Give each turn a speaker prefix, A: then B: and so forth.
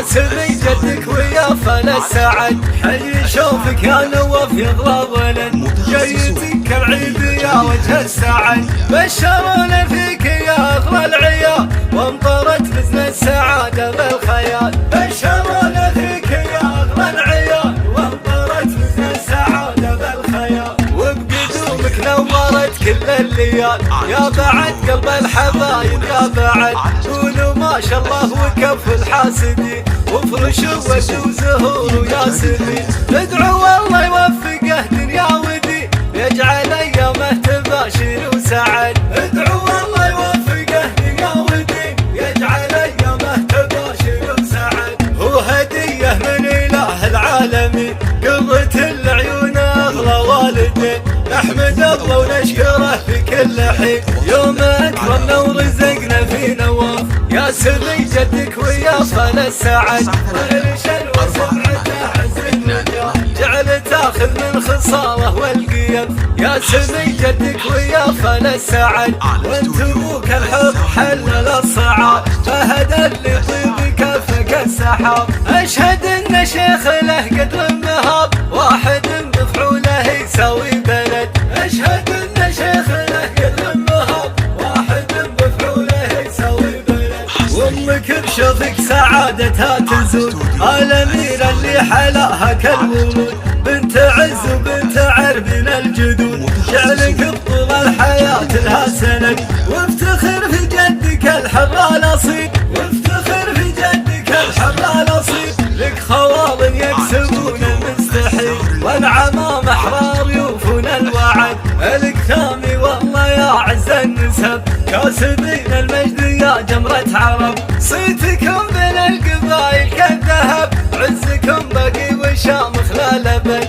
A: يا سري جدك ويا فل السعد، حي شوفك يا نواف يغلى ولد، جايتك العيد يا وجه السعد، بشرونا فيك يا اغلى العيال، وامطرت بزن السعادة بالخيال، بشرونا فيك يا اغلى العيال، وامطرت بزن السعادة بالخيال، وبقدومك نورت كل الليال، يا بعد قلب الحبايب يا بعد، قولوا ما شاء الله وكف الحاسدين، وفرشوا ود وزهور وياسمين، ادعوا الله يوفقه دنيا ودين، يجعل ايامه تباشر وسعد، ادعوا الله يوفقه دنيا ودين، يجعل ايامه تباشر وسعد، هو هديه من اله العالمين، قرة العيون اغلى والدين، نحمد الله ونشكره في كل حين، يوم اكرمنا ورزقنا في نواف، يا سري جدك ويا فل السعد، ارشد وسمعته عز الدنيا، جعل تاخذ من خصاله والقيم، يا سري جدك ويا فل السعد، وانت ابوك الحب حلل الصعاب، فهد اللي طيب كفك السحاب، اشهد ان شيخ له قدر النهاب، واحد بفعوله يساوي بلد، اشهد ان شيخ له قدر النهاب، واحد بفعوله يساوي بلد، وامك بشوفك سعادتها تزول، الاميره اللي حلاها كالورود، بنت عز وبنت عرب من الجدود، جعلك بطول الحياه لها سند، وافتخر في جدك الحر الاصيل، وافتخر في جدك الحر الاصيل، لك خوال يكسبون المستحيل، والعمام احرار يوفون الوعد، الك ثامي والله يا عز النسب، كاسبين المجد يا جمرة عرب، صيتكم بين القبائل كالذهب، عزكم باقي وشامخ لا لبد،